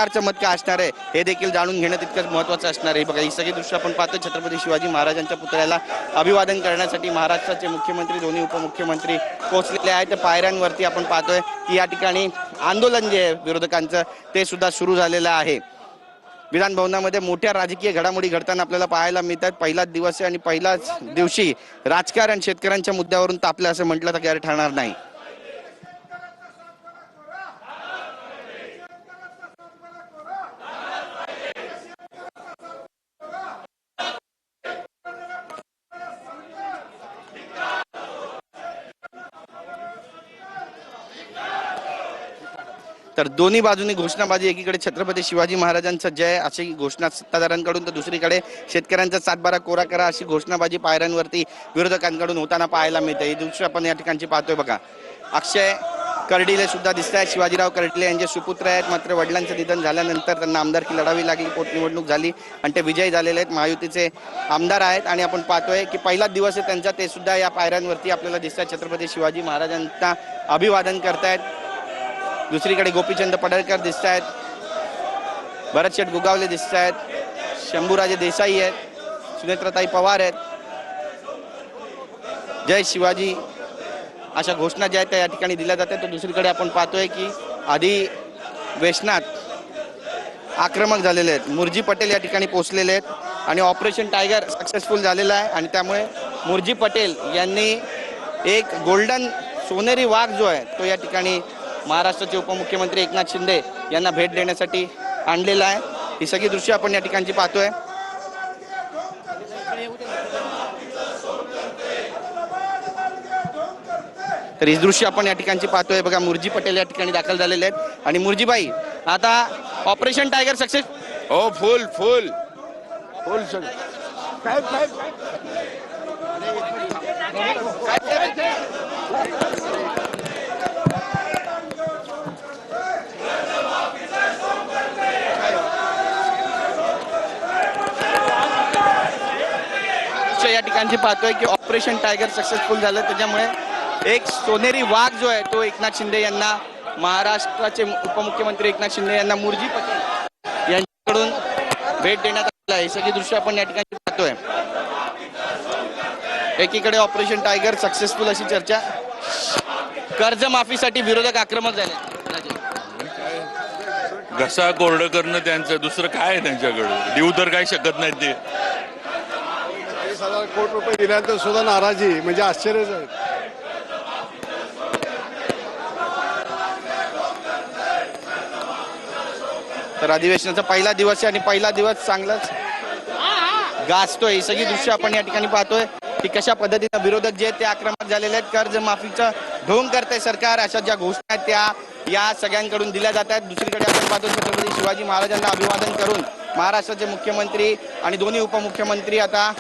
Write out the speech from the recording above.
चमत्कार असणार आहे हे देखील जाणून घेणं तितकंच महत्त्वाचं असणार आहे। बघा ही सगळी दृश्य आपण पाहतो छत्रपती शिवाजी महाराजांच्या पुतळ्याला अभिवादन करण्यासाठी महाराष्ट्राचे मुख्यमंत्री दोन्ही उपमुख्यमंत्री पोहोचलेले आहेत। पायऱ्यांवरती आपण पाहतोय की या ठिकाणी आंदोलन जे आहे विरोधकांचं ते सुद्धा सुरू झालेलं आहे। विधान भवनामध्ये मोठ्या राजकीय घडामोडी घडताना आपल्याला पाहायला मिळतात। पहिलाच दिवस आहे आणि पहिल्याच दिवशी राजकारण शेतकऱ्यांच्या मुद्द्यावरून तापलं असं म्हटलं तर गैर ठरणार नाही। तर दोन्ही बाजूनी घोषणाबाजी, एकीकडे छत्रपती शिवाजी महाराजांचा जय अशी घोषणा सत्ताधाऱ्यांकडून तर दुसरीकडे शेतकऱ्यांचा सातबारा कोरा करा अशी घोषणाबाजी पायऱ्यांवरती विरोधकांकडून होताना पाहायला मिळते। ही दृश्य आपण या ठिकाणची पाहतोय। बघा अक्षय कर्डिले सुद्धा दिसत आहेत। शिवाजीराव कर्डिले यांचे सुपुत्र आहेत, मात्र वडिलांचं निधन झाल्यानंतर त्यांना आमदारकी लढावी लागली, पोटनिवडणूक झाली आणि ते विजयी झालेले आहेत, महायुतीचे आमदार आहेत। आणि आपण पाहतोय की पहिलाच दिवस आहे त्यांचा, ते सुद्धा या पायऱ्यांवरती आपल्याला दिसत आहेत, छत्रपती शिवाजी महाराजांना अभिवादन करतायत। दुसरीकडे गोपीचंद पडळकर दिसत आहेत, भरतशेठ गोगावले दिसत आहेत, शंभूराजे देसाई आहेत, सुनेत्रताई पवार आहेत। जय शिवाजी अशा घोषणा ज्या आहेत त्या या ठिकाणी दिल्या जातात। तर दुसरीकडे आपण पाहतोय की अधिवेशनात आक्रमक झालेले आहेत। मुरजी पटेल या ठिकाणी पोहोचलेले आहेत आणि ऑपरेशन टायगर सक्सेसफुल झालेलं आहे आणि त्यामुळे मुरजी पटेल यांनी एक गोल्डन सोनेरी वाघ जो आहे तो या ठिकाणी महाराष्ट्राचे उपमुख्यमंत्री एकनाथ शिंदे यांना भेट देण्यासाठी आणलेला आहे। ही सगळी दृश्य आपण या ठिकाणची पाहतोय। तर ही दृश्य आपण या ठिकाणची पाहतोय। बघा मुरजी पटेल या ठिकाणी दाखल झालेले आहेत आणि मुरजीबाई आता ऑपरेशन टायगर सक्सेस हो फुल फुल फुल या ठिकाणची पाहतोय की ऑपरेशन टायगर सक्सेसफुल झालं, त्याच्यामुळे एक सोनेरी वाघ जो आहे तो एकनाथ शिंदे यांना, महाराष्ट्राचे उपमुख्यमंत्री एकनाथ शिंदे यांना मुरजी पटेल यांच्याकडून भेट देण्यात आलेला आहे। सगळी दृश्य आपण या ठिकाणी पाहतोय। एकीकडे ऑपरेशन टायगर सक्सेसफुल अशी चर्चा, कर्जमाफीसाठी विरोधक आक्रमक झाले। घसा कोरडं करणं त्यांचं, दुसरं काय आहे त्यांच्याकडे, देऊ तर काय शकत नाही ते। 30,000 कोटी रुपये दिल्यानंतर सुद्धा नाराजी म्हणजे आश्चर्यच आहे। तर अधिवेशनाचा पहिला दिवस आहे आणि पहिला दिवस चांगलाच गाजतोय। ही सगळी दृश्य आपण या ठिकाणी पाहतोय की कशा पद्धतीने विरोधक जे ते आक्रमक झालेले आहेत। कर्जमाफीचं ढोंग करते सरकार अशा ज्या घोषणा आहेत त्या या सगळ्यांकडून दिल्या जात आहेत। दुसरीकडे आपण पाहतो छत्रपती शिवाजी महाराजांना अभिवादन करून महाराष्ट्राचे मुख्यमंत्री आणि दोन्ही उपमुख्यमंत्री आता